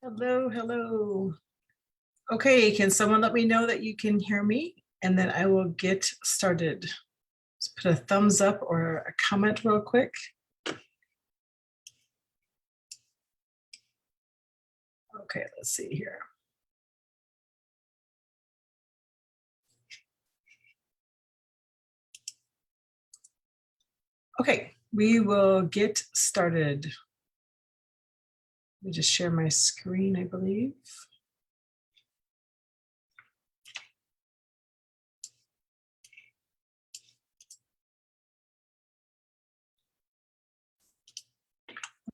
Hello, hello. Okay, can someone let me know that you can hear me? And then I will get started. Just put a thumbs up or a comment real quick. Okay, let's see here. Okay, we will get started. Let me just share my screen, I believe.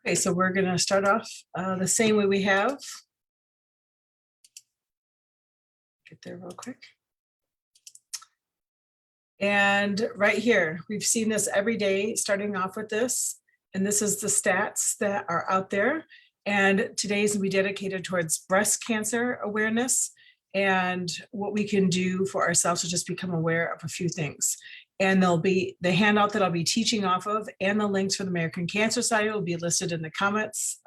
Okay, so we're going to start off the same way we have. Get there real quick. And right here, we've seen this every day, starting off with this. And this is the stats that are out there. And today's will be dedicated towards breast cancer awareness and what we can do for ourselves to just become aware of a few things. And there'll be the handout that I'll be teaching off of, and the links for the American Cancer Society will be listed in the comments.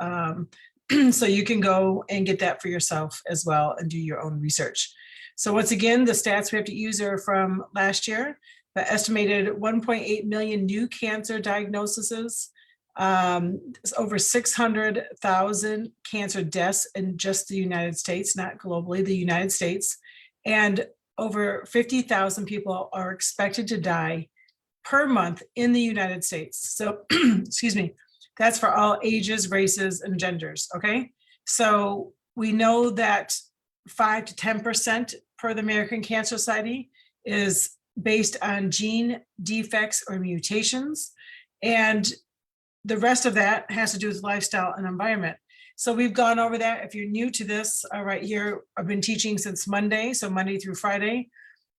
So you can go and get that for yourself as well and do your own research. So once again, the stats we have to use are from last year. The estimated 1.8 million new cancer diagnoses, over 600,000 cancer deaths in just the United States, not globally, the United States, and over 50,000 people are expected to die per month in the United States. So, excuse me, that's for all ages, races, and genders, okay? So we know that 5 to 10% per the American Cancer Society is based on gene defects or mutations. And the rest of that has to do with lifestyle and environment. So we've gone over that. If you're new to this, right here, I've been teaching since Monday, so Monday through Friday.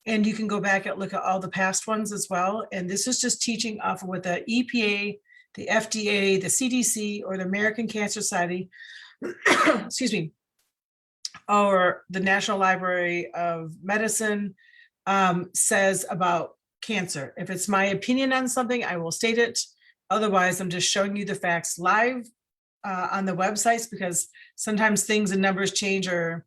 And you can go back and look at all the past ones as well. And this is just teaching off of what the EPA, the FDA, the CDC, or the American Cancer Society, excuse me, or the National Library of Medicine says about cancer. If it's my opinion on something, I will state it. Otherwise, I'm just showing you the facts live on the websites, because sometimes things and numbers change, or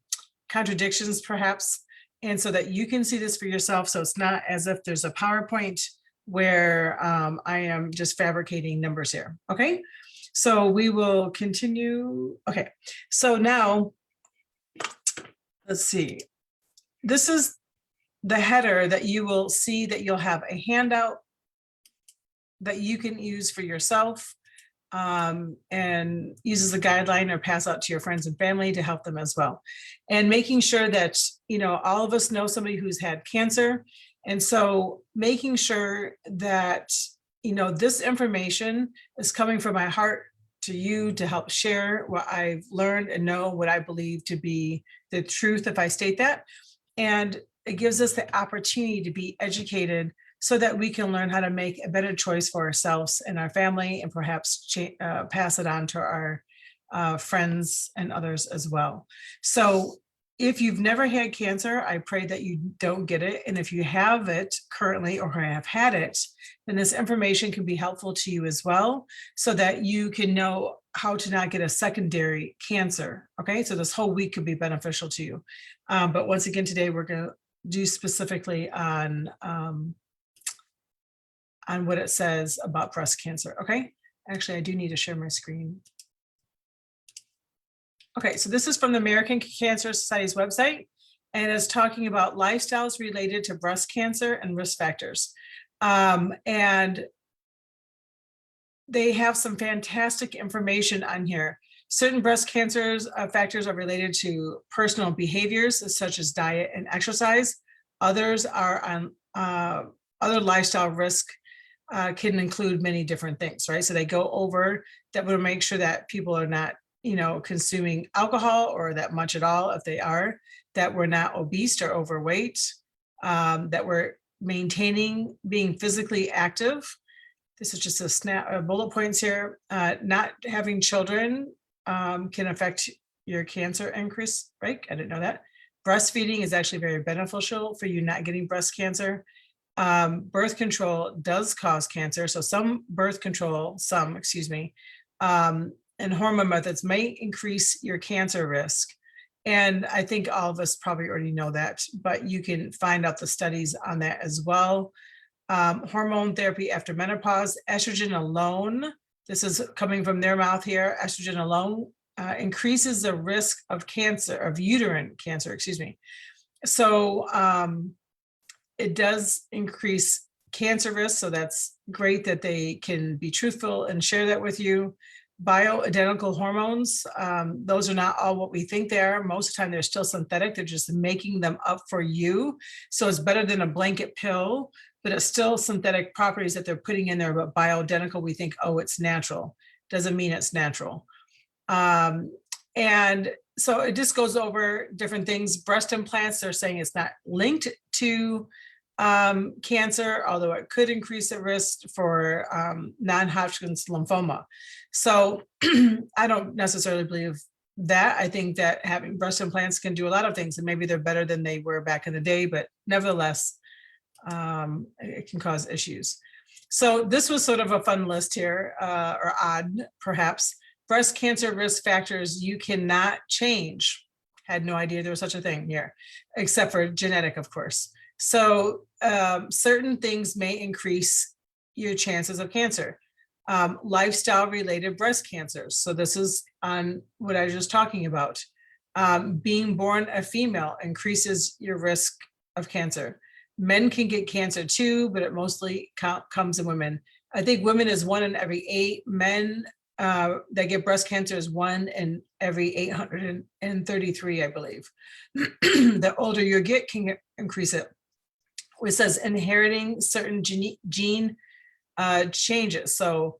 contradictions perhaps, and so that you can see this for yourself. So it's not as if there's a PowerPoint where I am just fabricating numbers here. Okay, so we will continue. Okay, so now let's see. This is the header that you will see, that you'll have a handout that you can use for yourself, and use as a guideline or pass out to your friends and family to help them as well. And making sure that, you know, all of us know somebody who's had cancer. And so making sure that, you know, this information is coming from my heart to you to help share what I've learned and know what I believe to be the truth if I state that. And it gives us the opportunity to be educated so that we can learn how to make a better choice for ourselves and our family, and perhaps pass it on to our friends and others as well. So if you've never had cancer, I pray that you don't get it. And if you have it currently or have had it, then this information can be helpful to you as well, so that you can know how to not get a secondary cancer. Okay, so this whole week could be beneficial to you. But once again, today we're going to do specifically on what it says about breast cancer. Okay, actually, I do need to share my screen. Okay, so this is from the American Cancer Society's website, and it's talking about lifestyles related to breast cancer and risk factors. And they have some fantastic information on here. Certain breast cancers factors are related to personal behaviors, such as diet and exercise. Others are on other lifestyle risk can include many different things, right? So they go over that will make sure that people are not, you know, consuming alcohol or that much at all. If they are, that we're not obese or overweight, that we're maintaining being physically active. This is just a snap bullet points here. Not having children can affect your cancer increase, right? I didn't know that. Breastfeeding is actually very beneficial for you not getting breast cancer. Birth control does cause cancer. So some birth control, excuse me, and hormone methods may increase your cancer risk. And I think all of us probably already know that, but you can find out the studies on that as well. Hormone therapy after menopause, estrogen alone, this is coming from their mouth here, estrogen alone increases the risk of cancer, of uterine cancer, excuse me. So it does increase cancer risk. So that's great that they can be truthful and share that with you. Bioidentical hormones, those are not all what we think they are. Most of the time they're still synthetic. They're just making them up for you. So it's better than a blanket pill, but it's still synthetic properties that they're putting in there. But bioidentical, we think, oh, it's natural. Doesn't mean it's natural. And so it just goes over different things. Breast implants, they're saying it's not linked to cancer, although it could increase the risk for non-Hodgkin's lymphoma. So I don't necessarily believe that. I think that having breast implants can do a lot of things, and maybe they're better than they were back in the day, but nevertheless, it can cause issues. So this was sort of a fun list here, or odd, perhaps. Breast cancer risk factors you cannot change. Had no idea there was such a thing here, except for genetic, of course. So certain things may increase your chances of cancer. Lifestyle-related breast cancers. So this is on what I was just talking about. Being born a female increases your risk of cancer. Men can get cancer too, but it mostly comes in women. I think women is 1 in every 8. Men that get breast cancer is 1 in every 833, I believe. The older you get can increase it. It says inheriting certain gene changes. So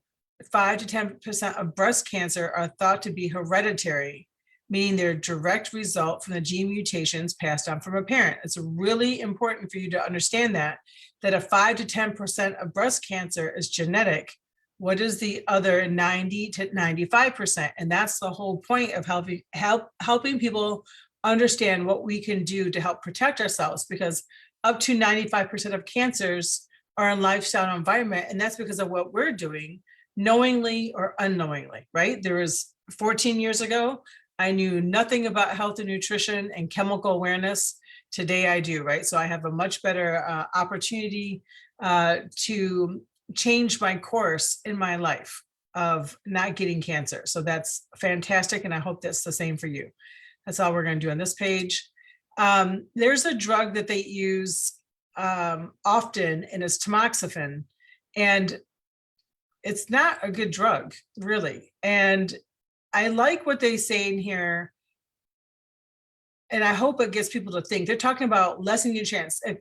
5 to 10% of breast cancer are thought to be hereditary, meaning they're a direct result from the gene mutations passed on from a parent. It's really important for you to understand that a 5 to 10% of breast cancer is genetic. What is the other 90 to 95%? And that's the whole point of helping people understand what we can do to help protect ourselves, because up to 95% of cancers are in lifestyle and environment. And that's because of what we're doing, knowingly or unknowingly, right? There was 14 years ago, I knew nothing about health and nutrition and chemical awareness. Today I do, right? So I have a much better opportunity to change my course in my life of not getting cancer. So that's fantastic. And I hope that's the same for you. That's all we're going to do on this page. There's a drug that they use often, and it's tamoxifen. And it's not a good drug, really. And I like what they say in here, and I hope it gets people to think. They're talking about lessening your chance. If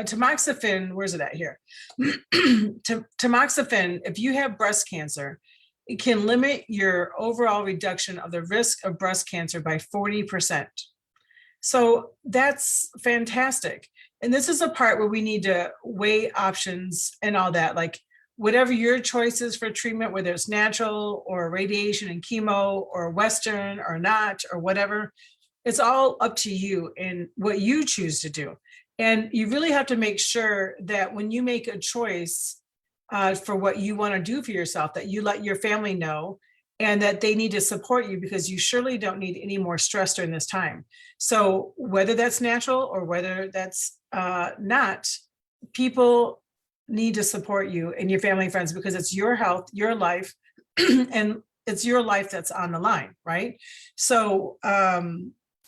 tamoxifen, where's it at here? Tamoxifen, if you have breast cancer, it can limit your overall reduction of the risk of breast cancer by 40%. So that's fantastic. And this is a part where we need to weigh options and all that, like whatever your choice is for treatment, whether it's natural or radiation and chemo or Western or not, or whatever, it's all up to you and what you choose to do. And you really have to make sure that when you make a choice for what you want to do for yourself, that you let your family know, and that they need to support you, because you surely don't need any more stress during this time. So whether that's natural or whether that's not, people need to support you and your family and friends, because it's your health, your life, and it's your life that's on the line, right? So,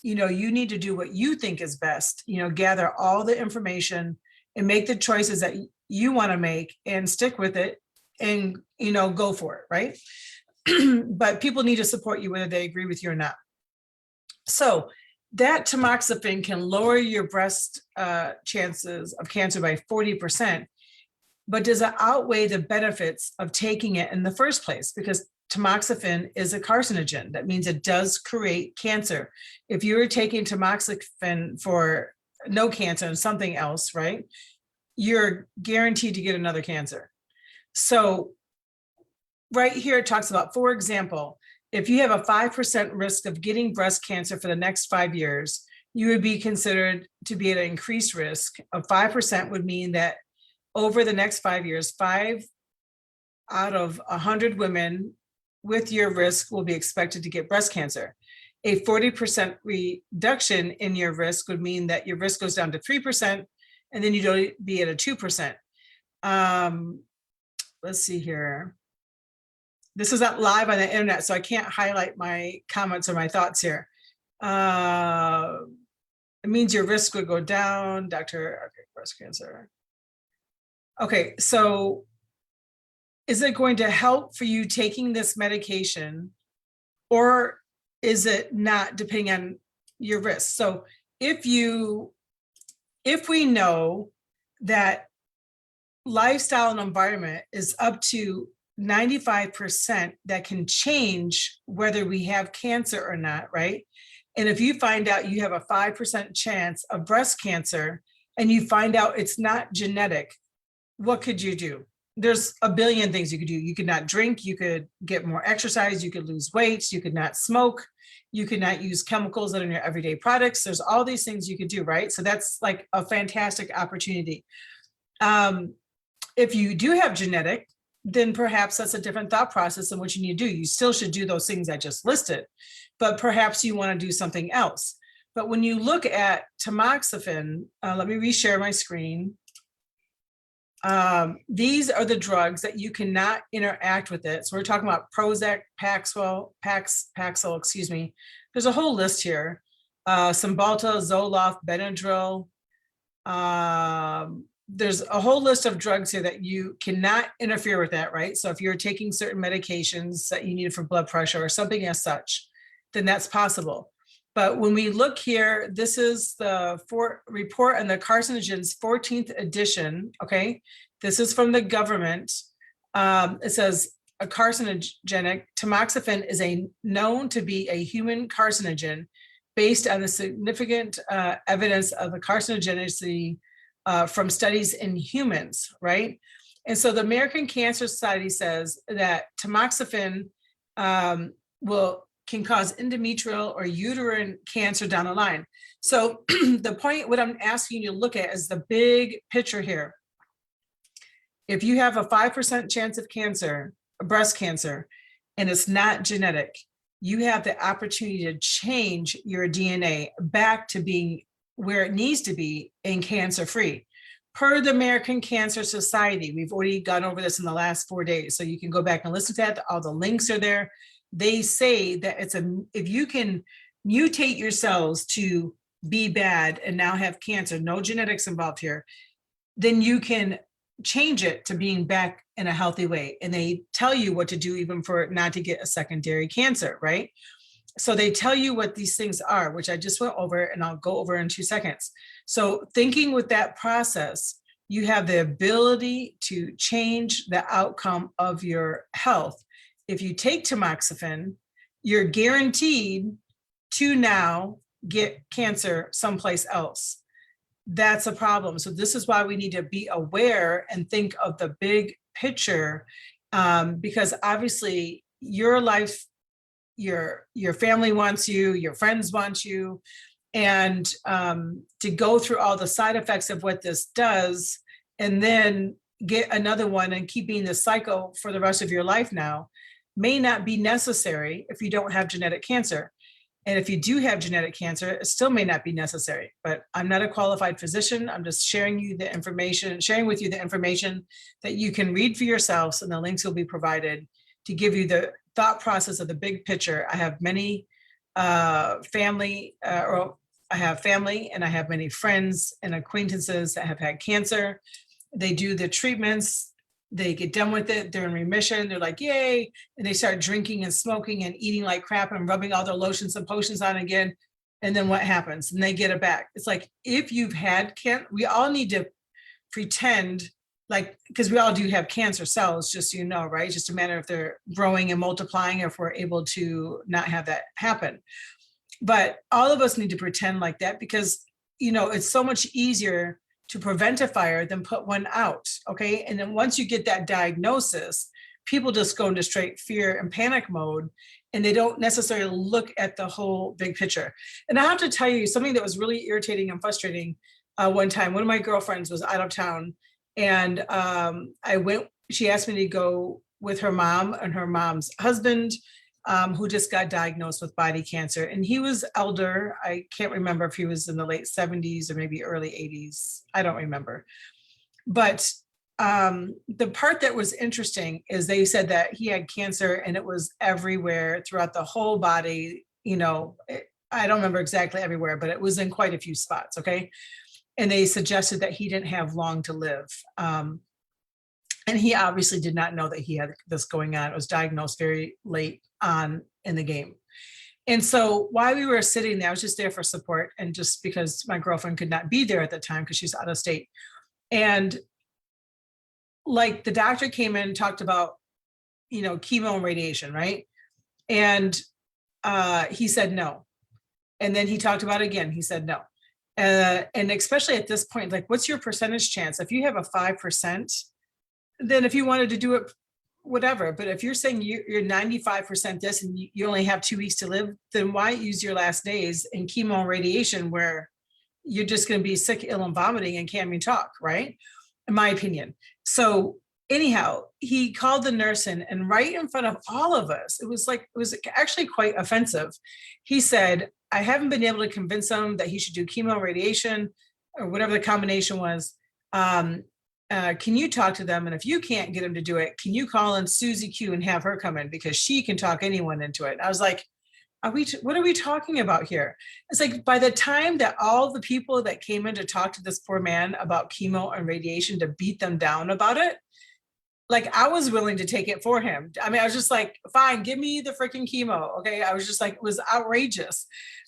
you need to do what you think is best, gather all the information and make the choices that you want to make and stick with it and, go for it, right? But people need to support you whether they agree with you or not. So that tamoxifen can lower your breast chances of cancer by 40%, but does it outweigh the benefits of taking it in the first place? Because tamoxifen is a carcinogen. That means it does create cancer. If you were taking tamoxifen for no cancer and something else, right, you're guaranteed to get another cancer. So right here, it talks about, for example, if you have a 5% risk of getting breast cancer for the next 5 years, you would be considered to be at an increased risk of 5% would mean that over the next 5 years, 5 out of 100 women with your risk will be expected to get breast cancer. A 40% reduction in your risk would mean that your risk goes down to 3%, and then you'd be at a 2%. Let's see here. This is not live on the internet, so I can't highlight my comments or my thoughts here. It means your risk would go down, breast cancer. Okay, so is it going to help for you taking this medication, or is it not, depending on your risk? So if we know that lifestyle and environment is up to 95% that can change whether we have cancer or not, right? And if you find out you have a 5% chance of breast cancer and you find out it's not genetic, what could you do? There's a billion things you could do. You could not drink, you could get more exercise, you could lose weight, you could not smoke, you could not use chemicals that are in your everyday products. There's all these things you could do, right? So that's like a fantastic opportunity. If you do have genetic, then perhaps that's a different thought process than what you need to do. You still should do those things I just listed, but perhaps you want to do something else. But when you look at tamoxifen, let me reshare my screen. These are the drugs that you cannot interact with it. So we're talking about Prozac, Paxil, excuse me. There's a whole list here. Cymbalta, Zoloft, Benadryl. There's a whole list of drugs here that you cannot interfere with that, right? So if you're taking certain medications that you need for blood pressure or something as such, then that's possible. But when we look here, this is the report on the carcinogens 14th edition, okay? This is from the government. It says a carcinogenic, tamoxifen is known to be a human carcinogen based on the significant evidence of the carcinogenicity from studies in humans, right? And so the American Cancer Society says that tamoxifen can cause endometrial or uterine cancer down the line. So the point, what I'm asking you to look at is the big picture here. If you have a 5% chance of cancer, breast cancer, and it's not genetic, you have the opportunity to change your DNA back to being where it needs to be and cancer-free. Per the American Cancer Society, we've already gone over this in the last 4 days, so you can go back and listen to that. All the links are there. They say that if you can mutate your cells to be bad and now have cancer, no genetics involved here, then you can change it to being back in a healthy way. And they tell you what to do even for not to get a secondary cancer, right? So they tell you what these things are, which I just went over, and I'll go over in 2 seconds. So thinking with that process, you have the ability to change the outcome of your health. If you take tamoxifen, you're guaranteed to now get cancer someplace else. That's a problem. So this is why we need to be aware and think of the big picture, because obviously your life, your family wants you, your friends want you, and to go through all the side effects of what this does and then get another one and keep being the cycle for the rest of your life now may not be necessary if you don't have genetic cancer. And if you do have genetic cancer, it still may not be necessary. But I'm not a qualified physician. I'm just sharing with you the information that you can read for yourselves, and the links will be provided to give you the thought process of the big picture. I have many family and I have many friends and acquaintances that have had cancer. They do the treatments, they get done with it, they're in remission, they're like, yay, and they start drinking and smoking and eating like crap and rubbing all their lotions and potions on again. And then what happens? And they get it back. It's like, if you've had cancer, we all need to pretend like, because we all do have cancer cells, just so you know, right? It's just a matter if they're growing and multiplying, if we're able to not have that happen. But all of us need to pretend like that, because, you know, it's so much easier to prevent a fire than put one out, okay? And then once you get that diagnosis, people just go into straight fear and panic mode, and they don't necessarily look at the whole big picture. And I have to tell you something that was really irritating and frustrating. One time, one of my girlfriends was out of town, and she asked me to go with her mom and her mom's husband, who just got diagnosed with body cancer. And he was elder. I can't remember if he was in the late 70s or maybe early 80s. I don't remember. But the part that was interesting is they said that he had cancer and it was everywhere throughout the whole body. You know, I don't remember exactly everywhere, but it was in quite a few spots. Okay. And they suggested that he didn't have long to live. And he obviously did not know that he had this going on. It was diagnosed very late on in the game. And so while we were sitting there, I was just there for support, and just because my girlfriend could not be there at the time because she's out of state. And like the doctor came in and talked about, you know, chemo and radiation, right? And he said no. And then he talked about it again, he said no. And especially at this point, like, what's your percentage chance? If you have a 5%, then if you wanted to do it, whatever. But if you're saying you're 95% this and you only have 2 weeks to live, then why use your last days in chemo and radiation where you're just going to be sick, ill, and vomiting and can't even talk, right? In my opinion. So anyhow, he called the nurse in, and right in front of all of us, it was actually quite offensive. He said, I haven't been able to convince him that he should do chemo and radiation or whatever the combination was. Can you talk to them? And if you can't get him to do it, can you call in Susie Q and have her come in, because she can talk anyone into it. And I was like, what are we talking about here? It's like, by the time that all the people that came in to talk to this poor man about chemo and radiation to beat them down about it, like, I was willing to take it for him. I mean, I was just like, fine, give me the freaking chemo. Okay. I was just like, it was outrageous.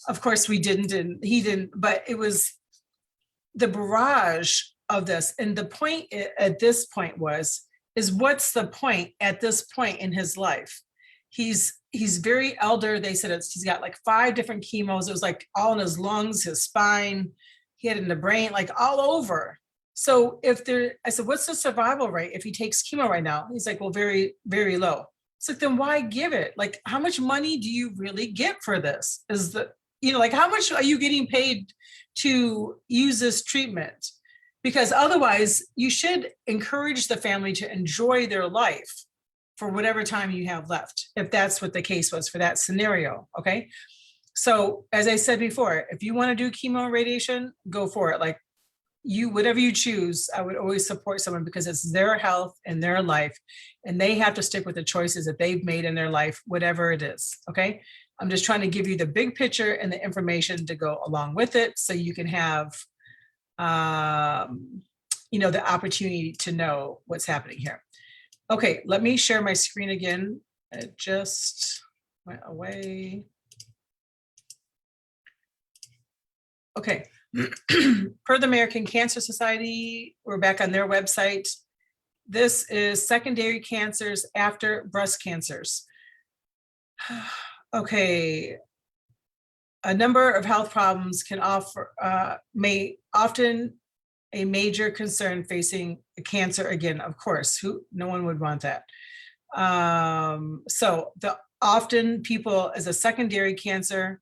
Of course we didn't, and he didn't, but it was the barrage of this. And the point at this point is what's the point at this point in his life? He's very elder. They said he's got like 5 different chemos. It was like all in his lungs, his spine, he had it in the brain, like all over. So I said, what's the survival rate if he takes chemo right now? He's like, well, very, very low. It's like, then why give it? Like, how much money do you really get for this? Like, how much are you getting paid to use this treatment? Because otherwise you should encourage the family to enjoy their life for whatever time you have left, if that's what the case was for that scenario. Okay. So as I said before, if you want to do chemo and radiation, go for it. Like, whatever you choose, I would always support someone, because it's their health and their life, and they have to stick with the choices that they've made in their life, whatever it is. Okay. I'm just trying to give you the big picture and the information to go along with it, so you can have, the opportunity to know what's happening here. Okay. Let me share my screen again. It just went away. Okay. Per the American Cancer Society, we're back on their website. This is secondary cancers after breast cancers. Okay. A number of health problems may often a major concern facing cancer. Again, of course, no one would want that. So often people as a secondary cancer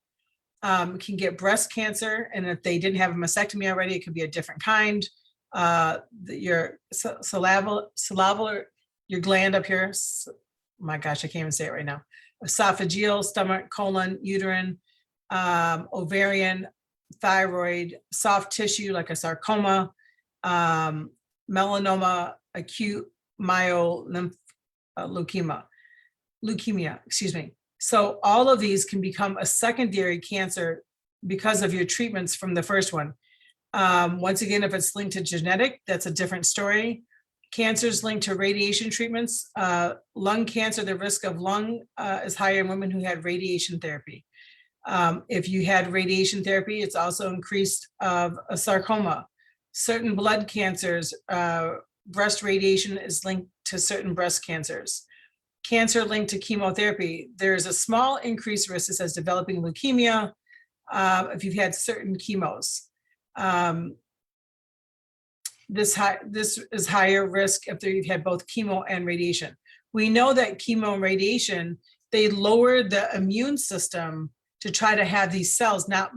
can get breast cancer, and if they didn't have a mastectomy already, it could be a different kind. Your salival, your gland up here, my gosh, I can't even say it right now. Esophageal, stomach, colon, uterine, ovarian, thyroid, soft tissue like a sarcoma, melanoma, acute myeloid leukemia, excuse me. So all of these can become a secondary cancer because of your treatments from the first one. Once again, if it's linked to genetic, that's a different story. Cancers linked to radiation treatments. Lung cancer, the risk of lung is higher in women who had radiation therapy. If you had radiation therapy, it's also increased of a sarcoma. Certain blood cancers, breast radiation is linked to certain breast cancers. Cancer linked to chemotherapy, there's a small increased risk, it says, developing leukemia if you've had certain chemos. This is higher risk if you've had both chemo and radiation. We know that chemo and radiation, they lower the immune system to try to have these cells not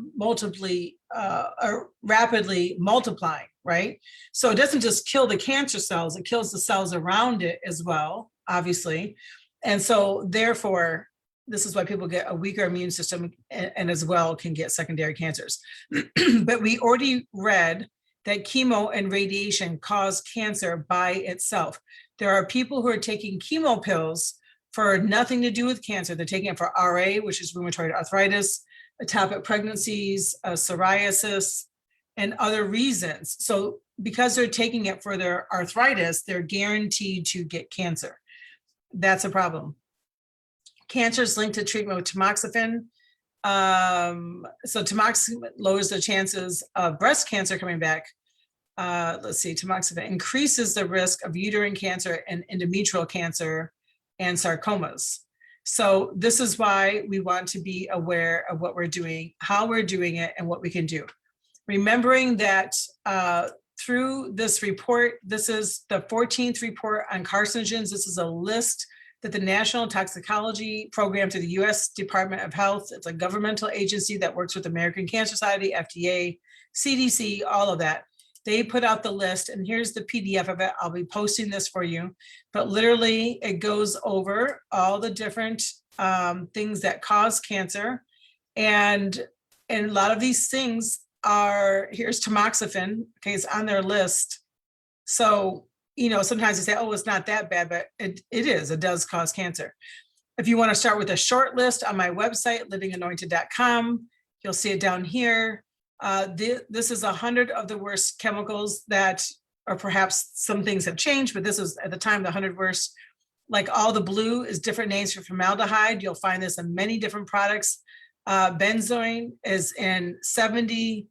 rapidly multiplying, right? So it doesn't just kill the cancer cells, it kills the cells around it as well, obviously. And so therefore, this is why people get a weaker immune system and as well can get secondary cancers. But we already read that chemo and radiation cause cancer by itself. There are people who are taking chemo pills for nothing to do with cancer. They're taking it for RA, which is rheumatoid arthritis, ectopic pregnancies, psoriasis, and other reasons. So because they're taking it for their arthritis, they're guaranteed to get cancer. That's a problem. Cancer is linked to treatment with tamoxifen. So tamoxifen lowers the chances of breast cancer coming back. Let's see, tamoxifen increases the risk of uterine cancer and endometrial cancer and sarcomas. So this is why we want to be aware of what we're doing, how we're doing it, and what we can do. Remembering that through this report, this is the 14th report on carcinogens. This is a list that the National Toxicology Program to the US Department of Health, it's a governmental agency that works with American Cancer Society, FDA, CDC, all of that. They put out the list, and here's the PDF of it. I'll be posting this for you, but literally it goes over all the different things that cause cancer. And a lot of these things are, here's tamoxifen, okay, it's on their list. So, you know, sometimes you say, oh, it's not that bad, but it is, it does cause cancer. If you want to start with a short list on my website, livinganointed.com, you'll see it down here. This is 100 of the worst chemicals that, or perhaps some things have changed, but this is at the time the 100 worst. Like all the blue is different names for formaldehyde. You'll find this in many different products. Benzoin is in 70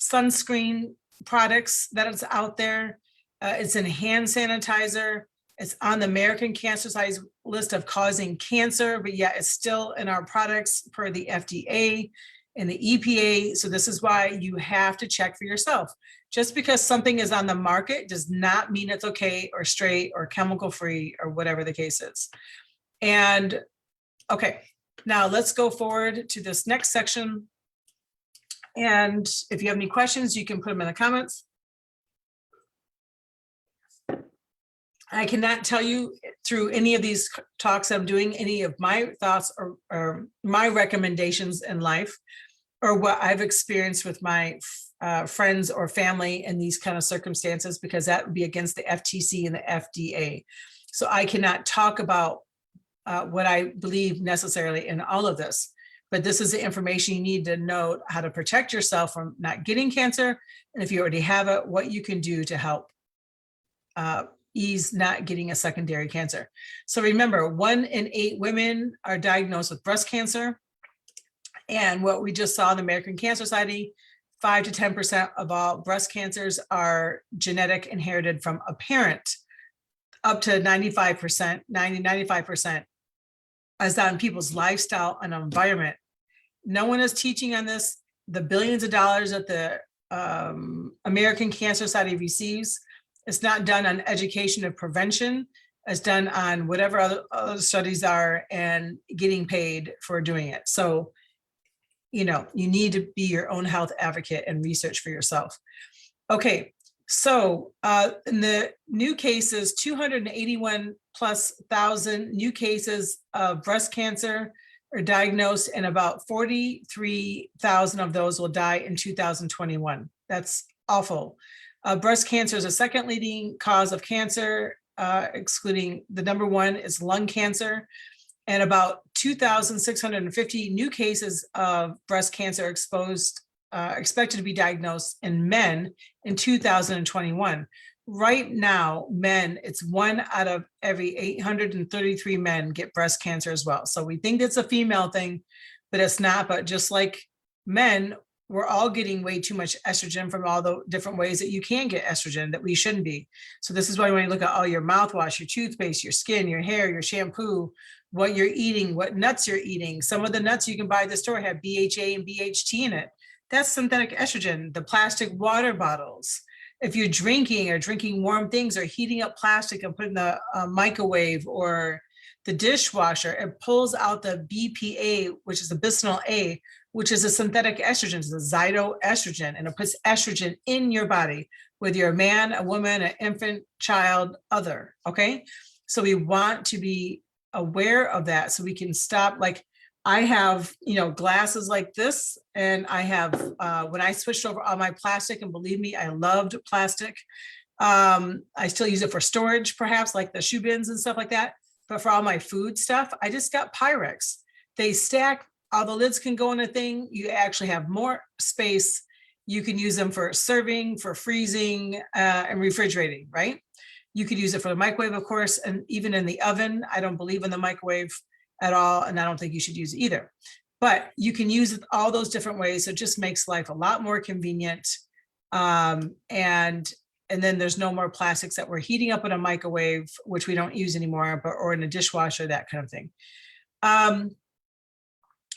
sunscreen products that is out there. It's in hand sanitizer. It's on the American Cancer Society list of causing cancer, but yet it's still in our products per the FDA and the EPA. So this is why you have to check for yourself. Just because something is on the market does not mean it's okay or straight or chemical free or whatever the case is. And okay, now let's go forward to this next section. And if you have any questions, you can put them in the comments. I cannot tell you through any of these talks I'm doing any of my thoughts or my recommendations in life or what I've experienced with my friends or family in these kind of circumstances, because that would be against the FTC and the FDA. So I cannot talk about what I believe necessarily in all of this, but this is the information you need to know how to protect yourself from not getting cancer. And if you already have it, what you can do to help ease not getting a secondary cancer. So remember, 1 in 8 women are diagnosed with breast cancer. And what we just saw in the American Cancer Society, 5 to 10% of all breast cancers are genetic, inherited from a parent, up to 95%, 95% as on people's lifestyle and environment. No one is teaching on this. The billions of dollars that the American Cancer Society receives, it's not done on education of prevention. It's done on whatever other studies are and getting paid for doing it. So, you know, you need to be your own health advocate and research for yourself. Okay, so in the new cases, 281,000+ new cases of breast cancer are diagnosed, and about 43,000 of those will die in 2021. That's awful. Breast cancer is the second leading cause of cancer, excluding the number 1 is lung cancer. And about 2,650 new cases of breast cancer expected to be diagnosed in men in 2021. Right now, men, it's 1 out of every 833 men get breast cancer as well. So we think it's a female thing, but it's not. But just like men, we're all getting way too much estrogen from all the different ways that you can get estrogen that we shouldn't be. So this is why when you look at all your mouthwash, your toothpaste, your skin, your hair, your shampoo, what you're eating, what nuts you're eating. Some of the nuts you can buy at the store have BHA and BHT in it. That's synthetic estrogen. The plastic water bottles. If you're drinking warm things or heating up plastic and putting in the microwave or The dishwasher, it pulls out the BPA, which is the bisphenol A, which is a synthetic estrogen, it's a zytoestrogen, and it puts estrogen in your body, whether you're a man, a woman, an infant, child, other, okay? So we want to be aware of that so we can stop. Like I have, glasses like this, and I have, when I switched over all my plastic, and believe me, I loved plastic. I still use it for storage, perhaps like the shoe bins and stuff like that. But for all my food stuff, I just got Pyrex. They stack, all the lids can go in a thing. You actually have more space. You can use them for serving, for freezing, and refrigerating, right? You could use it for the microwave, of course, and even in the oven. I don't believe in the microwave at all, and I don't think you should use it either. But you can use it all those different ways. So it just makes life a lot more convenient. And then there's no more plastics that we're heating up in a microwave, which we don't use anymore, or in a dishwasher, that kind of thing.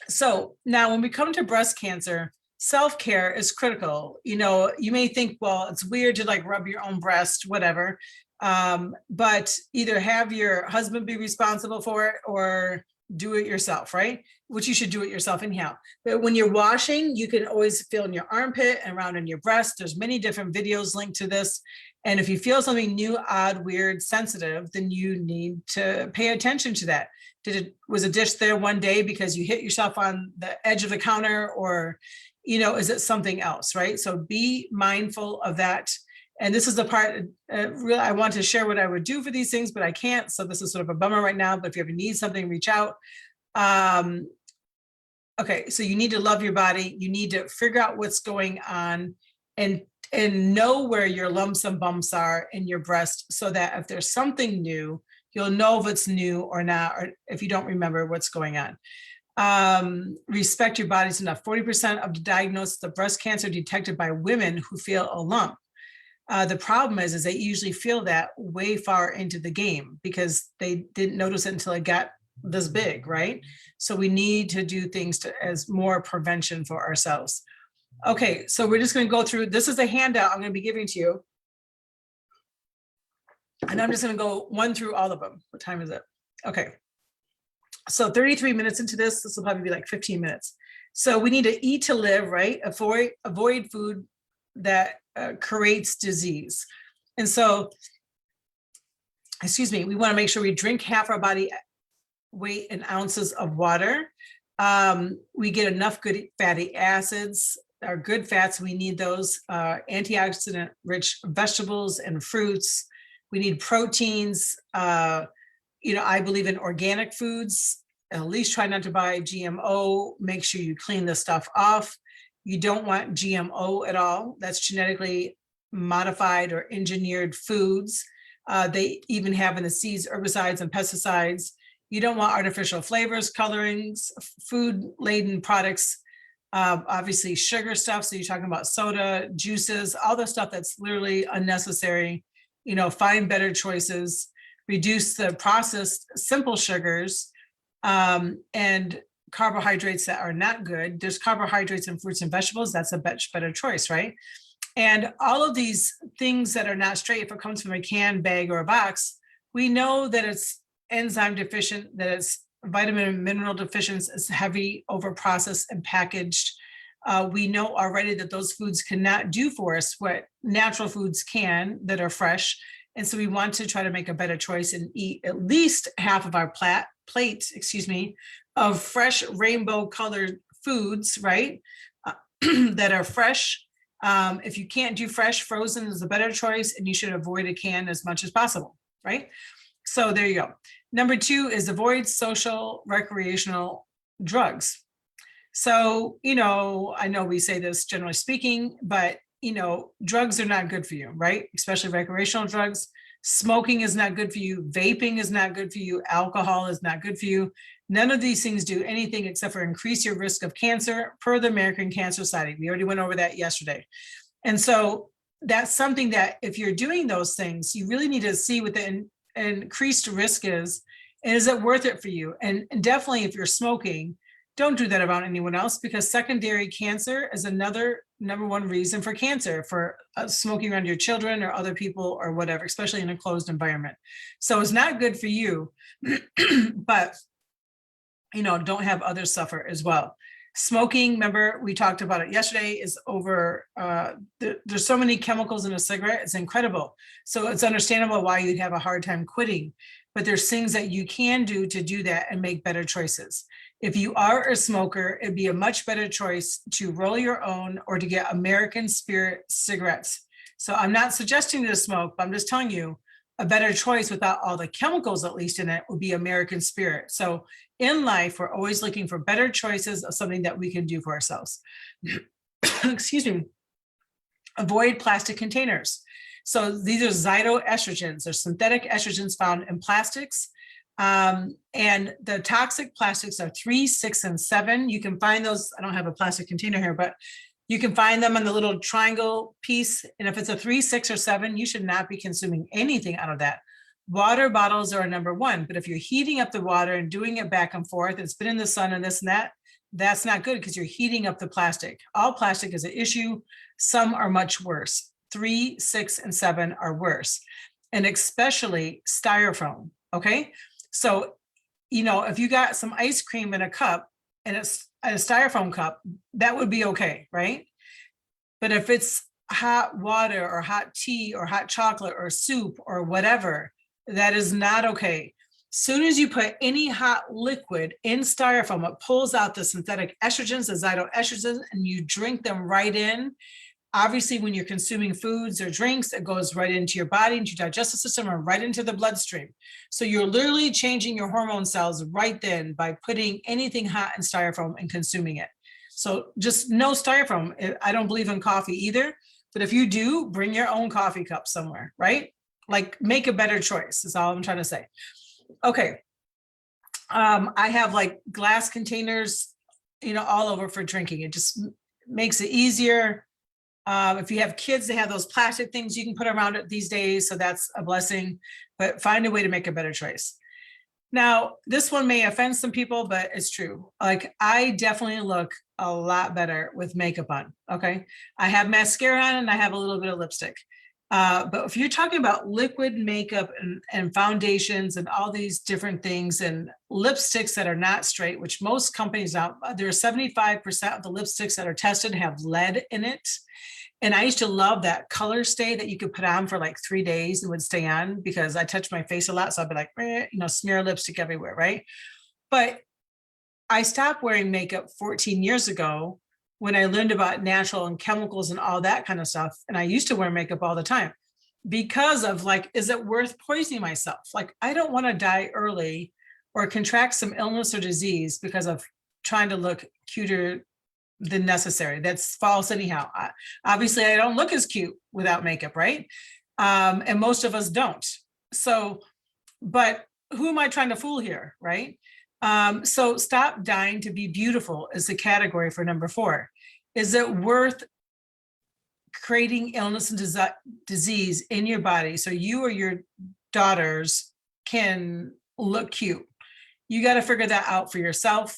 So now when we come to breast cancer, self-care is critical. You may think, well, it's weird to like rub your own breast, whatever. But either have your husband be responsible for it or do it yourself, right? Which you should do it yourself anyhow. But when you're washing, you can always feel in your armpit and around in your breast. There's many different videos linked to this. And if you feel something new, odd, weird, sensitive, then you need to pay attention to that. Was a dish there one day because you hit yourself on the edge of the counter, or, is it something else, right? So be mindful of that. And this is the part, really, I want to share what I would do for these things, but I can't. So this is sort of a bummer right now, but if you ever need something, reach out. Okay, so you need to love your body. You need to figure out what's going on and know where your lumps and bumps are in your breast, so that if there's something new, you'll know if it's new or not, or if you don't remember what's going on. Respect your bodies enough. 40% of the diagnosis of breast cancer detected by women who feel a lump. The problem is they usually feel that way far into the game because they didn't notice it until it got this big, right? So we need to do things as more prevention for ourselves. Okay, so we're just going to go through, this is a handout I'm going to be giving to you. And I'm just going to go one through all of them. What time is it? Okay. So 33 minutes into this will probably be like 15 minutes. So we need to eat to live, right? Avoid food that creates disease. And so, we want to make sure we drink half our body weight in ounces of water. We get enough good fatty acids, our good fats, we need those, antioxidant rich vegetables and fruits. We need proteins. I believe in organic foods. At least try not to buy GMO. Make sure you clean the stuff off. You don't want GMO at all. That's genetically modified or engineered foods. They even have in the seeds herbicides and pesticides. You don't want artificial flavors, colorings, food-laden products, obviously sugar stuff. So you're talking about soda, juices, all the stuff that's literally unnecessary. Find better choices, reduce the processed simple sugars, and carbohydrates that are not good. There's carbohydrates in fruits and vegetables. That's a much better choice, right? And all of these things that are not straight, if it comes from a can, bag, or a box, we know that it's enzyme deficient, that it's vitamin and mineral deficient, it's heavy, over-processed, and packaged. We know already that those foods cannot do for us what natural foods can that are fresh. And so we want to try to make a better choice and eat at least half of our plate, of fresh rainbow colored foods, right? That are fresh. If you can't do fresh, frozen is a better choice, and you should avoid a can as much as possible, right? So there you go. Number 2 is avoid social recreational drugs. So, I know we say this generally speaking, but, drugs are not good for you, right? Especially recreational drugs. Smoking is not good for you. Vaping is not good for you. Alcohol is not good for you. None of these things do anything except for increase your risk of cancer per the American Cancer Society. We already went over that yesterday. And so that's something that if you're doing those things, you really need to see what the increased risk is, and is it worth it for you? And definitely if you're smoking, don't do that around anyone else, because secondary cancer is another #1 reason for cancer, for smoking around your children or other people or whatever, especially in a closed environment. So it's not good for you, but don't have others suffer as well. Smoking, remember we talked about it yesterday, is over, there's so many chemicals in a cigarette, it's incredible. So it's understandable why you'd have a hard time quitting, but there's things that you can do to do that and make better choices. If you are a smoker, it'd be a much better choice to roll your own or to get American Spirit cigarettes. So I'm not suggesting to smoke, but I'm just telling you a better choice without all the chemicals, at least in it, would be American Spirit. So in life, we're always looking for better choices of something that we can do for ourselves. Excuse me. Avoid plastic containers. So these are phytoestrogens. They're synthetic estrogens found in plastics. And the toxic plastics are 3, 6, and 7. You can find those. I don't have a plastic container here, but you can find them on the little triangle piece. And if it's a 3, 6, or 7, you should not be consuming anything out of that. Water bottles are #1, but if you're heating up the water and doing it back and forth, it's been in the sun and this and that, that's not good because you're heating up the plastic. All plastic is an issue. Some are much worse. 3, 6, and 7 are worse. And especially styrofoam, okay? So, if you got some ice cream in a cup and it's a styrofoam cup, that would be okay, right? But if it's hot water or hot tea or hot chocolate or soup or whatever, that is not okay. Soon as you put any hot liquid in styrofoam, it pulls out the synthetic estrogens, the phytoestrogens, and you drink them right in. Obviously, when you're consuming foods or drinks, it goes right into your body, into your digestive system, or right into the bloodstream. So you're literally changing your hormone cells right then by putting anything hot in styrofoam and consuming it. So just no styrofoam. I don't believe in coffee either, but if you do, bring your own coffee cup somewhere, right? Like, make a better choice is all I'm trying to say. Okay. I have like glass containers, all over for drinking. It just makes it easier. If you have kids, they have those plastic things you can put around it these days. So that's a blessing, but find a way to make a better choice. Now, this one may offend some people, but it's true. Like, I definitely look a lot better with makeup on, okay? I have mascara on and I have a little bit of lipstick. But if you're talking about liquid makeup and foundations and all these different things and lipsticks that are not straight, which most companies out, there are 75% of the lipsticks that are tested have lead in it. And I used to love that color stay that you could put on for like 3 days and would stay on because I touch my face a lot. So I'd be like, smear lipstick everywhere, right? But I stopped wearing makeup 14 years ago when I learned about natural and chemicals and all that kind of stuff. And I used to wear makeup all the time because of like, is it worth poisoning myself? Like, I don't want to die early or contract some illness or disease because of trying to look cuter than necessary. That's false anyhow. Obviously, I don't look as cute without makeup, right? And most of us don't. So, but who am I trying to fool here, right? So stop dying to be beautiful is the category for #4. Is it worth creating illness and disease in your body so you or your daughters can look cute? You got to figure that out for yourself.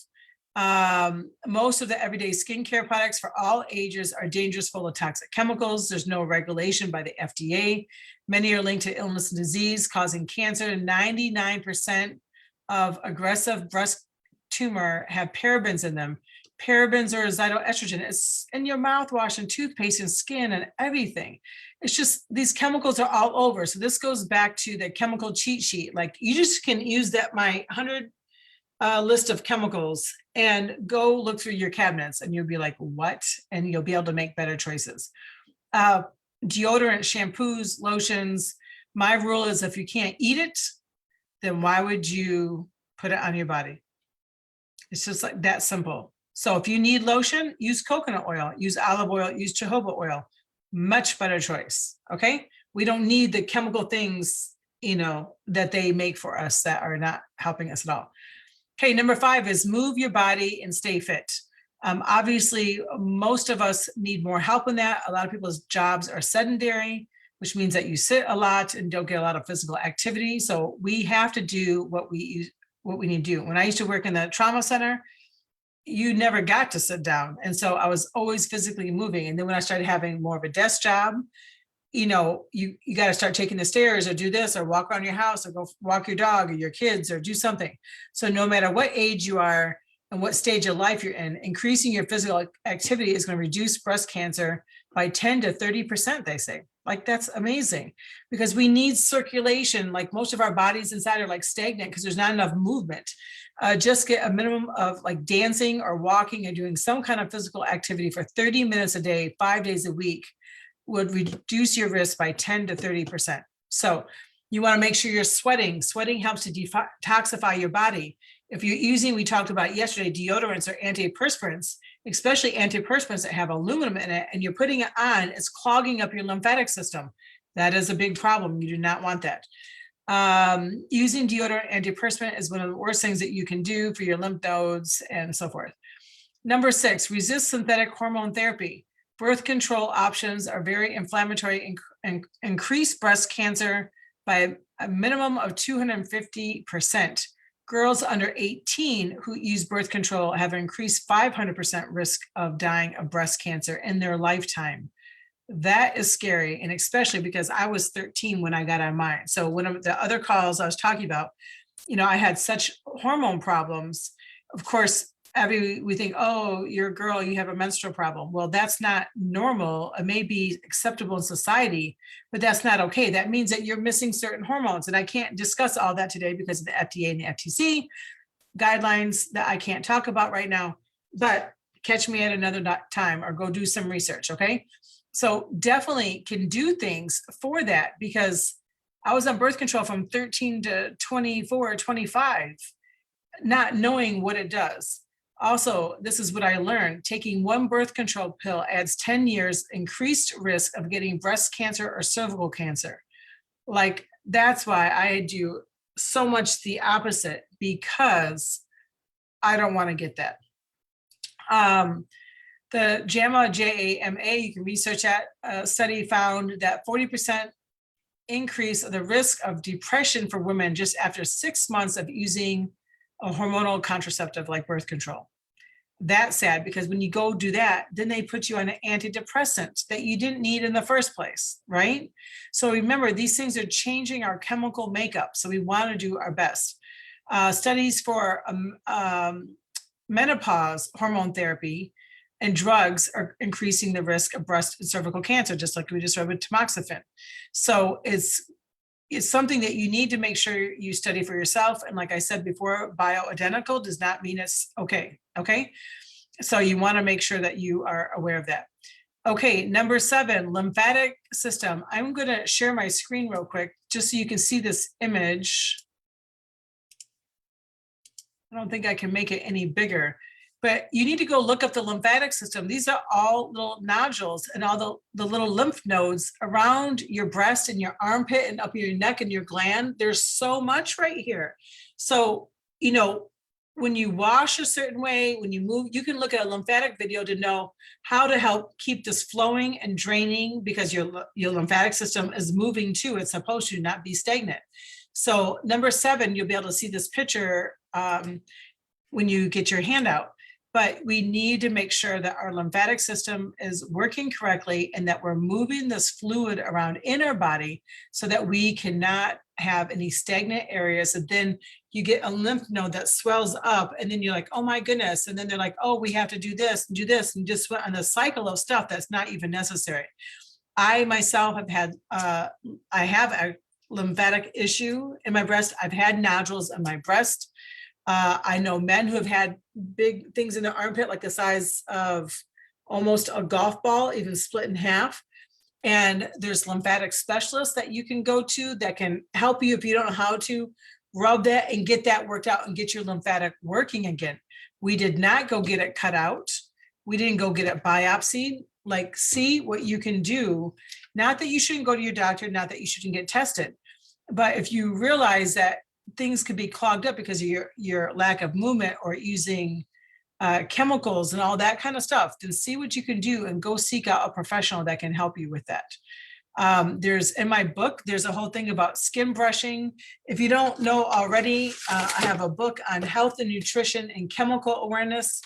Most of the everyday skincare products for all ages are dangerous, full of toxic chemicals. There's no regulation by the FDA. Many are linked to illness and disease, causing cancer. 99% of aggressive breast tumor have parabens in them. Parabens are a phytoestrogen. It's in your mouthwash and toothpaste and skin and everything. It's just these chemicals are all over. So this goes back to the chemical cheat sheet. Like, you just can use that my 100 list of chemicals and go look through your cabinets and you'll be like, what? And you'll be able to make better choices. Deodorant, shampoos, lotions. My rule is if you can't eat it, then why would you put it on your body? It's just like that simple. So if you need lotion, use coconut oil, use olive oil, use jojoba oil. Much better choice, okay? We don't need the chemical things, that they make for us that are not helping us at all. Okay, #5 is move your body and stay fit. Obviously, most of us need more help in that. A lot of people's jobs are sedentary, which means that you sit a lot and don't get a lot of physical activity. So we have to do what we need to do. When I used to work in the trauma center, you never got to sit down. And so I was always physically moving. And then when I started having more of a desk job, you got to start taking the stairs or do this or walk around your house or go walk your dog or your kids or do something. So no matter what age you are and what stage of life you're in, increasing your physical activity is going to reduce breast cancer by 10 to 30%, they say. Like, that's amazing, because we need circulation. Like, most of our bodies inside are like stagnant because there's not enough movement. Just get a minimum of like dancing or walking and doing some kind of physical activity for 30 minutes a day, 5 days a week, would reduce your risk by 10 to 30%. So you want to make sure you're sweating. Sweating helps to detoxify your body. If you're using, we talked about yesterday, deodorants or antiperspirants, especially antiperspirants that have aluminum in it, and you're putting it on, it's clogging up your lymphatic system. That is a big problem. You do not want that. Using deodorant antiperspirant is one of the worst things that you can do for your lymph nodes and so forth. Number 6, resist synthetic hormone therapy. Birth control options are very inflammatory and increase breast cancer by a minimum of 250%. Girls under 18 who use birth control have an increased 500% risk of dying of breast cancer in their lifetime. That is scary, and especially because I was 13 when I got on mine. So one of the other calls I was talking about, I had such hormone problems. Of course, we think, oh, you're a girl, you have a menstrual problem. Well, that's not normal. It may be acceptable in society, but that's not okay. That means that you're missing certain hormones. And I can't discuss all that today because of the FDA and the FTC guidelines that I can't talk about right now, but catch me at another time or go do some research, okay? So definitely can do things for that, because I was on birth control from 13 to 24, 25, not knowing what it does. Also, this is what I learned. Taking one birth control pill adds 10 years increased risk of getting breast cancer or cervical cancer. Like, that's why I do so much the opposite, because I don't want to get that. The JAMA, J-A-M-A, you can research that, study found that 40% increase of the risk of depression for women just after 6 months of using a hormonal contraceptive like birth control. That's sad, because when you go do that, then they put you on an antidepressant that you didn't need in the first place, right? So remember, these things are changing our chemical makeup. So we want to do our best. Studies for menopause hormone therapy and drugs are increasing the risk of breast and cervical cancer, just like we just read with tamoxifen. So it's something that you need to make sure you study for yourself. And like I said before, bioidentical does not mean it's okay. Okay. So you want to make sure that you are aware of that. Okay. Number 7, lymphatic system. I'm going to share my screen real quick, just so you can see this image. I don't think I can make it any bigger, but you need to go look up the lymphatic system. These are all little nodules and all the little lymph nodes around your breast and your armpit and up your neck and your gland. There's so much right here. So, when you wash a certain way, when you move, you can look at a lymphatic video to know how to help keep this flowing and draining, because your lymphatic system is moving too. It's supposed to not be stagnant. So number 7, you'll be able to see this picture when you get your handout. But we need to make sure that our lymphatic system is working correctly and that we're moving this fluid around in our body so that we cannot have any stagnant areas. And then you get a lymph node that swells up, and then you're like, oh my goodness. And then they're like, oh, we have to do this, and just went on a cycle of stuff that's not even necessary. I myself have had, I have a lymphatic issue in my breast. I've had nodules in my breast. I know men who have had big things in their armpit, like the size of almost a golf ball, even split in half. And there's lymphatic specialists that you can go to that can help you if you don't know how to rub that and get that worked out and get your lymphatic working again. We did not go get it cut out. We didn't go get it biopsied. Like, see what you can do. Not that you shouldn't go to your doctor, not that you shouldn't get tested, but if you realize that things could be clogged up because of your lack of movement or using chemicals and all that kind of stuff, then see what you can do and go seek out a professional that can help you with that. There's in my book, there's a whole thing about skin brushing. If you don't know already, I have a book on health and nutrition and chemical awareness.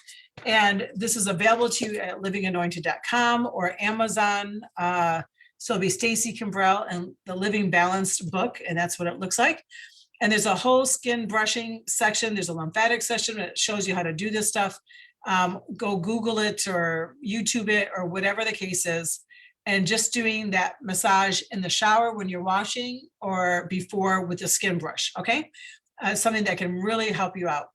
And this is available to you at livinganointed.com or Amazon. So it'll be Stacy Kimbrell and the Living Balanced book, and that's what it looks like. And there's a whole skin brushing section. There's a lymphatic section that shows you how to do this stuff. Go Google it or YouTube it or whatever the case is. And just doing that massage in the shower when you're washing or before with a skin brush, okay? Something that can really help you out.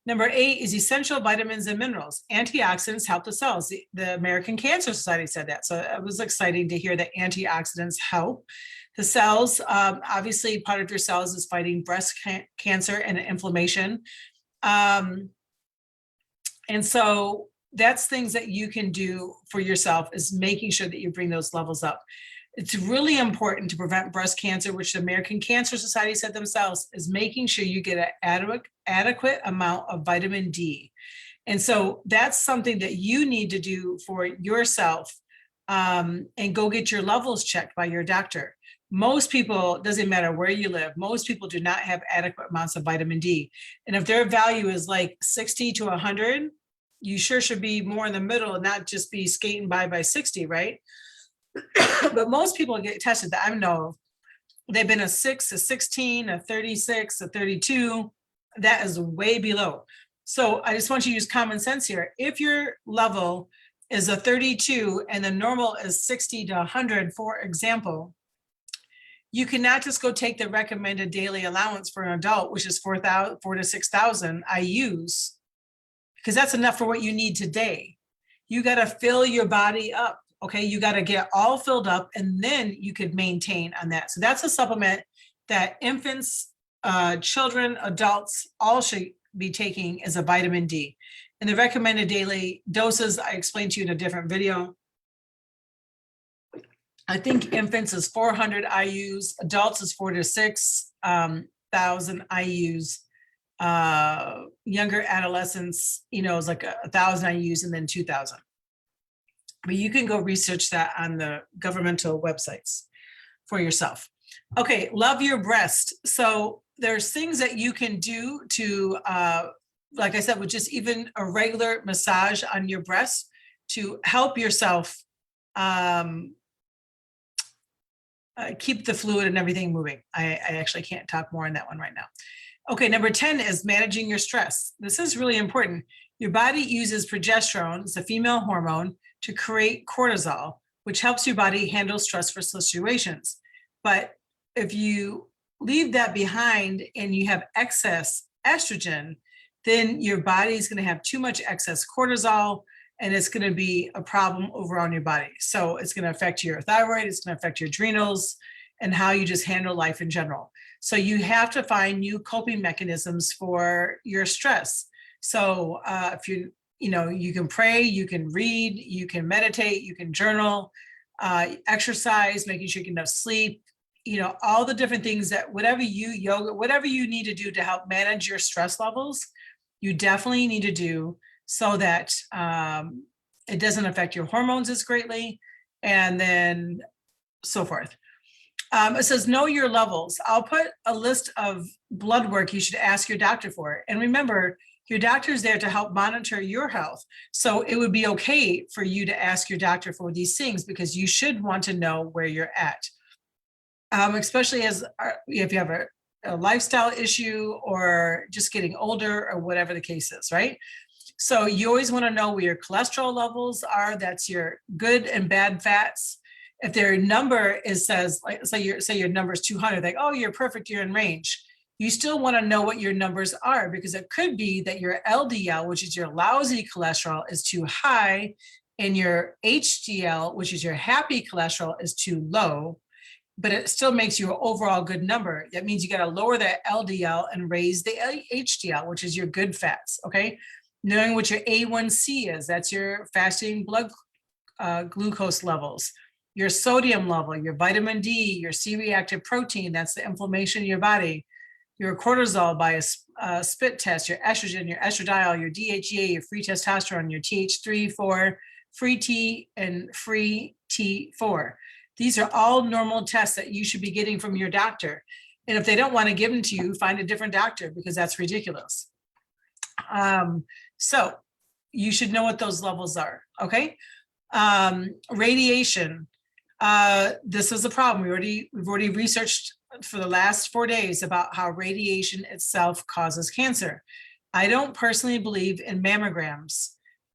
Number 8 is essential vitamins and minerals. Antioxidants help the cells. The American Cancer Society said that. So it was exciting to hear that antioxidants help the cells. Obviously, part of your cells is fighting breast cancer and inflammation. And so that's things that you can do for yourself, is making sure that you bring those levels up. It's really important to prevent breast cancer, which the American Cancer Society said themselves, is making sure you get an adequate amount of vitamin D. And so that's something that you need to do for yourself, and go get your levels checked by your doctor. Most people, doesn't matter where you live, most people do not have adequate amounts of vitamin D. And if their value is like 60 to 100, you sure should be more in the middle and not just be skating by 60, right? But most people get tested that I know, they've been a 6, a 16, a 36, a 32. That is way below. So I just want you to use common sense here. If your level is a 32 and the normal is 60 to 100, for example, you cannot just go take the recommended daily allowance for an adult, which is 4 to 6,000 IUs, because that's enough for what you need today. You got to fill your body up. Okay, you got to get all filled up, and then you could maintain on that. So that's a supplement that infants, children, adults, all should be taking, as a vitamin D. And the recommended daily doses, I explained to you in a different video. I think infants is 400 IUs, adults is 4 to 6,000 IUs. Younger adolescents, is like 1,000 IUs and then 2,000. But you can go research that on the governmental websites for yourself. Okay, love your breast. So there's things that you can do to, like I said, with just even a regular massage on your breast to help yourself keep the fluid and everything moving. I actually can't talk more on that one right now. Okay, number 10 is managing your stress. This is really important. Your body uses progesterone, it's a female hormone, to create cortisol, which helps your body handle stressful situations. But if you leave that behind and you have excess estrogen, then your body is going to have too much excess cortisol, and it's going to be a problem overall in your body. So it's going to affect your thyroid, it's going to affect your adrenals, and how you just handle life in general. So you have to find new coping mechanisms for your stress. So if you can pray, you can read, you can meditate, you can journal, exercise, making sure you get enough sleep, all the different things that yoga, whatever you need to do to help manage your stress levels, you definitely need to do, so that it doesn't affect your hormones as greatly, and then so forth. It says, know your levels. I'll put a list of blood work you should ask your doctor for. And remember, your doctor is there to help monitor your health. So it would be okay for you to ask your doctor for these things, because you should want to know where you're at. Especially if you have a lifestyle issue or just getting older or whatever the case is, right? So you always want to know where your cholesterol levels are. That's your good and bad fats. If their number says, like, say your number is 200, like, oh, you're perfect, you're in range. You still want to know what your numbers are, because it could be that your LDL, which is your lousy cholesterol, is too high, and your HDL, which is your happy cholesterol, is too low, but it still makes you an overall good number. That means you got to lower that LDL and raise the HDL, which is your good fats, okay? Knowing what your A1C is, that's your fasting blood glucose levels, your sodium level, your vitamin D, your C-reactive protein, that's the inflammation in your body, your cortisol by a spit test, your estrogen, your estradiol, your DHEA, your free testosterone, your TH3, 4, free T, and free T4. These are all normal tests that you should be getting from your doctor. And if they don't want to give them to you, find a different doctor, because that's ridiculous. So you should know what those levels are, okay? Radiation. This is a problem. We've already researched for the last 4 days about how radiation itself causes cancer. I don't personally believe in mammograms,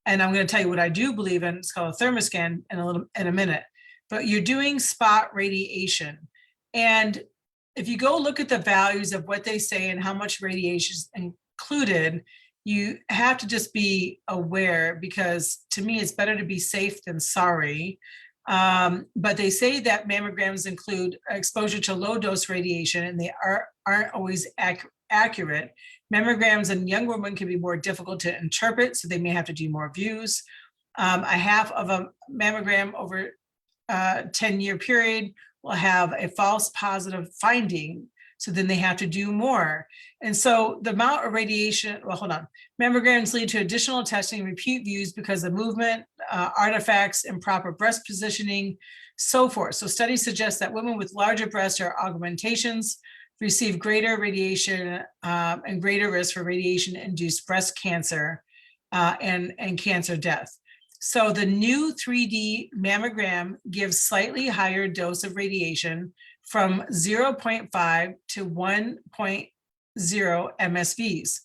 and I'm going to tell you what I do believe in. It's called a thermoscan in a minute. But you're doing spot radiation, and if you go look at the values of what they say and how much radiation is included, you have to just be aware, because to me, it's better to be safe than sorry. But they say that mammograms include exposure to low dose radiation, and they aren't always accurate. Mammograms in young women can be more difficult to interpret, so they may have to do more views. A half of a mammogram over a 10-year period will have a false positive finding, so then they have to do more. And so the amount of radiation, well, hold on. Mammograms lead to additional testing, repeat views because of movement, artifacts, improper breast positioning, so forth. So studies suggest that women with larger breasts or augmentations receive greater radiation and greater risk for radiation-induced breast cancer and cancer death. So the new 3D mammogram gives slightly higher dose of radiation from 0.5 to 1.0 MSVs.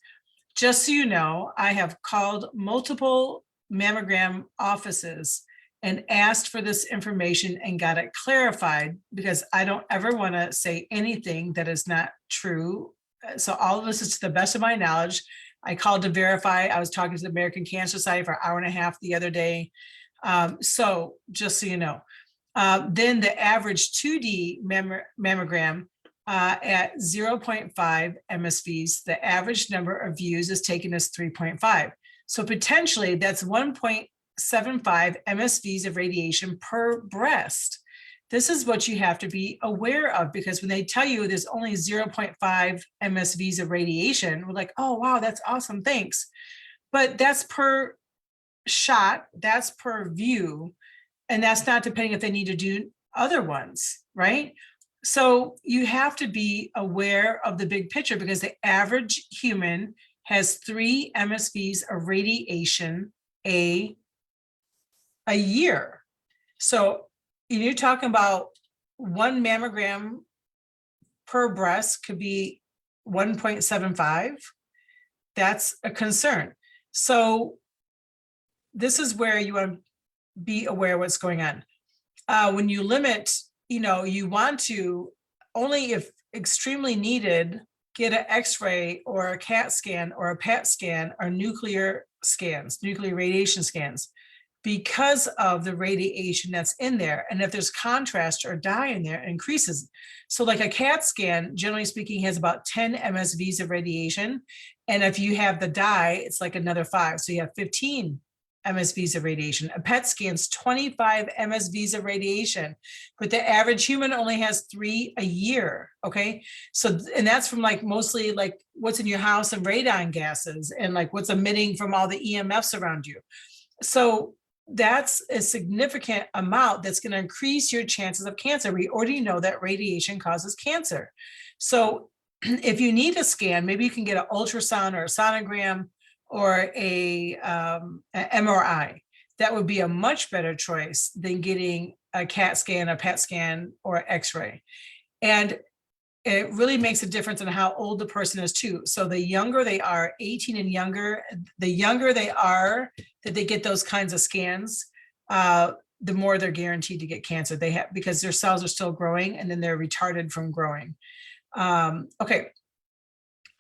Just so you know, I have called multiple mammogram offices and asked for this information and got it clarified, because I don't ever want to say anything that is not true. So all of this is to the best of my knowledge. I called to verify. I was talking to the American Cancer Society for an hour and a half the other day. So just so you know. Then the average 2D mammogram at 0.5 MSVs, the average number of views is taken as 3.5. So potentially that's 1.75 MSVs of radiation per breast. This is what you have to be aware of, because when they tell you there's only 0.5 MSVs of radiation, we're like, oh, wow, that's awesome, thanks. But that's per shot, that's per view, and that's not depending if they need to do other ones, right? So you have to be aware of the big picture, because the average human has 3 MSVs of radiation a year. So you're talking about 1 mammogram per breast could be 1.75. That's a concern. So this is where you want to be aware of what's going on. When you limit, you want to only, if extremely needed, get an X-ray or a CAT scan or a PET scan or nuclear radiation scans, because of the radiation that's in there. And if there's contrast or dye in there, it increases. So like a CAT scan, generally speaking, has about 10 MSVs of radiation. And if you have the dye, it's like another 5. So you have 15 MSVs of radiation. A PET scan's 25 MSVs of radiation, but the average human only has 3 a year, okay? So, and that's from like mostly like what's in your house and radon gases and like what's emitting from all the EMFs around you. So that's a significant amount that's going to increase your chances of cancer. We already know that radiation causes cancer. So if you need a scan, maybe you can get an ultrasound or a sonogram or a MRI. That would be a much better choice than getting a CAT scan, a PET scan, or X-ray. And it really makes a difference in how old the person is too. So the younger they are, 18 and younger, the younger they are that they get those kinds of scans, the more they're guaranteed to get cancer. They have, because their cells are still growing and then they're retarded from growing. Okay,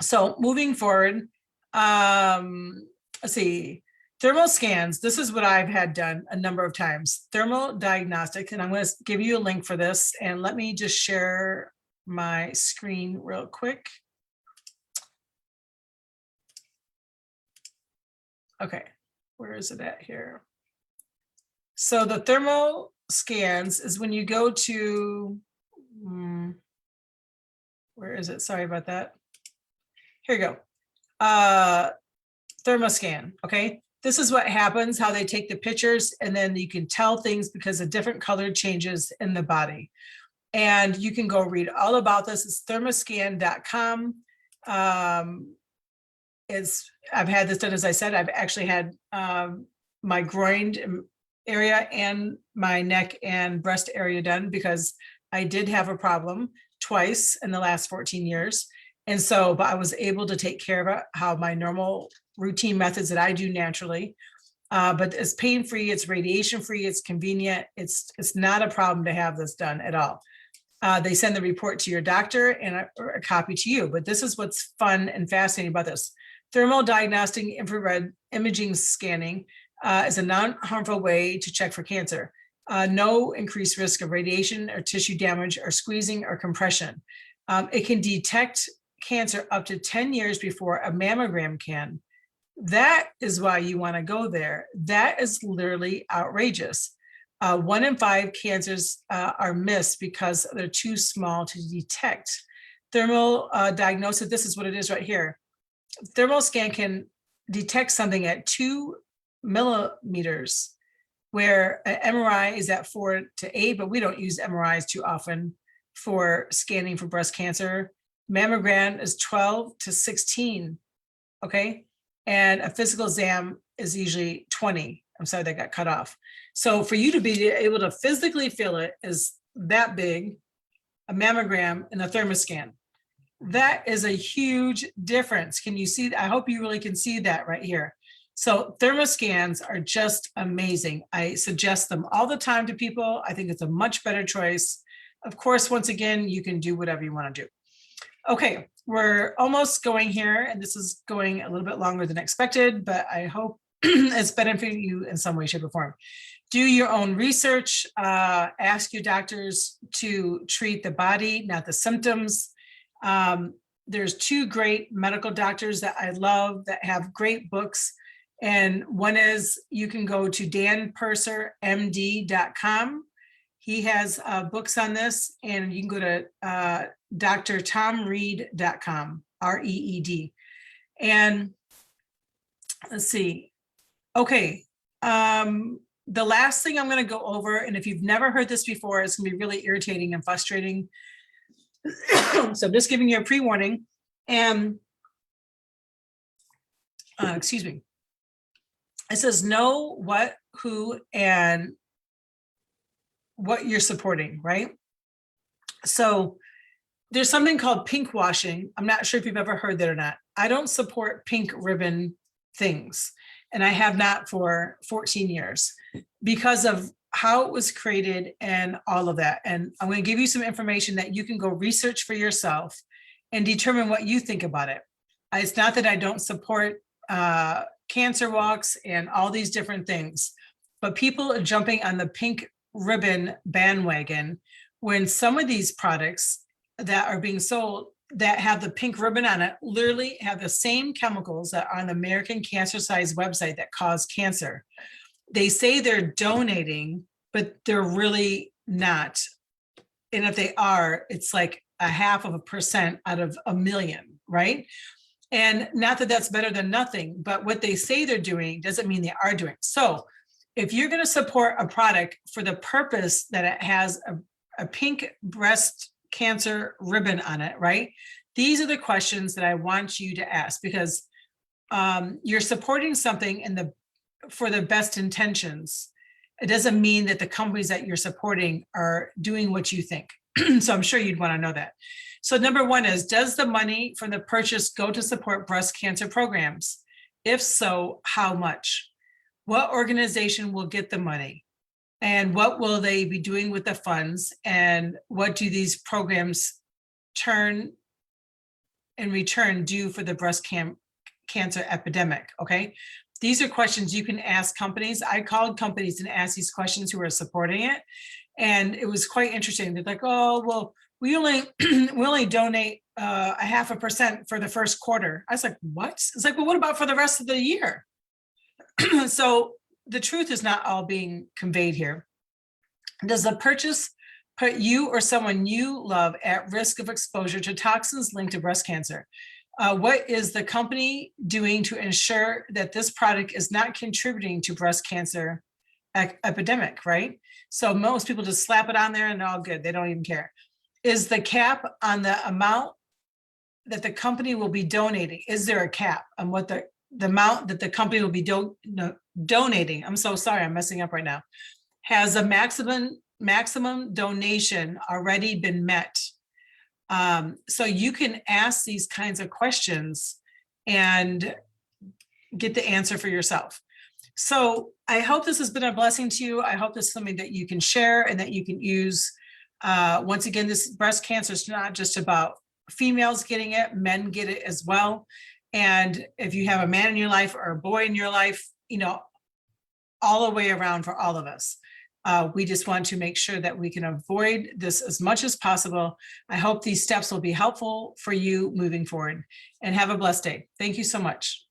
so moving forward, let's see, thermal scans. This is what I've had done a number of times, thermal diagnostics, and I'm going to give you a link for this. And let me just share my screen real quick. Okay, where is it at here? So the thermal scans is when you go to, where is it? Sorry about that. Here you go. Thermoscan, okay? this is what happens, how they take the pictures, and then you can tell things because of different color changes in the body. And you can go read all about this. It's thermoscan.com. I've had this done, as I said. I've actually had my groin area and my neck and breast area done because I did have a problem twice in the last 14 years. And so, but I was able to take care of it, how my normal routine methods that I do naturally. But it's pain-free, it's radiation-free, it's convenient. It's not a problem to have this done at all. They send the report to your doctor and a copy to you. But this is what's fun and fascinating about this. Thermal diagnostic infrared imaging scanning is a non-harmful way to check for cancer. No increased risk of radiation or tissue damage or squeezing or compression. It can detect cancer up to 10 years before a mammogram can. That is why you want to go there. That is literally outrageous. 1 in 5 cancers are missed because they're too small to detect. Thermal diagnosis, this is what it is right here. Thermal scan can detect something at 2 millimeters, where an MRI is at 4 to 8, but we don't use MRIs too often for scanning for breast cancer. Mammogram is 12 to 16, okay? And a physical exam is usually 20. I'm sorry, that got cut off. So for you to be able to physically feel it is that big, a mammogram and a thermoscan. That is a huge difference. Can you see? I hope you really can see that right here. So thermoscans are just amazing. I suggest them all the time to people. I think it's a much better choice. Of course, once again, you can do whatever you want to do. Okay, we're almost going here, and this is going a little bit longer than expected, but I hope it's benefiting you in some way, shape, or form. Do your own research. Ask your doctors to treat the body, not the symptoms. There's 2 great medical doctors that I love that have great books. And one is, you can go to danpursermd.com. He has books on this, and you can go to drtomreed.com, R-E-E-D. And let's see. Okay. The last thing I'm going to go over, and if you've never heard this before, it's going to be really irritating and frustrating. So I'm just giving you a pre-warning. And excuse me. It says know what, who, and what you're supporting, right? So there's something called pink washing. I'm not sure if you've ever heard that or not. I don't support pink ribbon things, and I have not for 14 years because of how it was created and all of that. And I'm going to give you some information that you can go research for yourself and determine what you think about it. It's not that I don't support cancer walks and all these different things, but people are jumping on the pink ribbon bandwagon when some of these products that are being sold that have the pink ribbon on it literally have the same chemicals that are on the American Cancer Society website that cause cancer. They say they're donating, but they're really not. And if they are, it's like 0.5% out of a million, right? And not that that's better than nothing, but what they say they're doing doesn't mean they are doing. So if you're going to support a product for the purpose that it has a pink breast cancer ribbon on it, right? These are the questions that I want you to ask, because you're supporting something for the best intentions. It doesn't mean that the companies that you're supporting are doing what you think. So I'm sure you'd want to know that. So number 1 is, does the money from the purchase go to support breast cancer programs? If so, how much? What organization will get the money? And what will they be doing with the funds? And what do these programs in return do for the breast cancer epidemic? Okay. These are questions you can ask companies. I called companies and asked these questions who are supporting it. And it was quite interesting. They're like, oh, well, we only donate 0.5% for the first quarter. I was like, what? It's like, well, what about for the rest of the year? So the truth is not all being conveyed here. Does the purchase put you or someone you love at risk of exposure to toxins linked to breast cancer? What is the company doing to ensure that this product is not contributing to breast cancer epidemic, right? So most people just slap it on there and all good. They don't even care. Is the cap on the amount that the company will be donating? Is there a cap on what the amount that the company will be donating? I'm so sorry, I'm messing up right now. Has a maximum donation already been met? So you can ask these kinds of questions and get the answer for yourself. So I hope this has been a blessing to you. I hope this is something that you can share and that you can use. Once again, this breast cancer is not just about females getting it, men get it as well. And if you have a man in your life or a boy in your life, you know, all the way around for all of us. We just want to make sure that we can avoid this as much as possible. I hope these steps will be helpful for you moving forward, and have a blessed day. Thank you so much.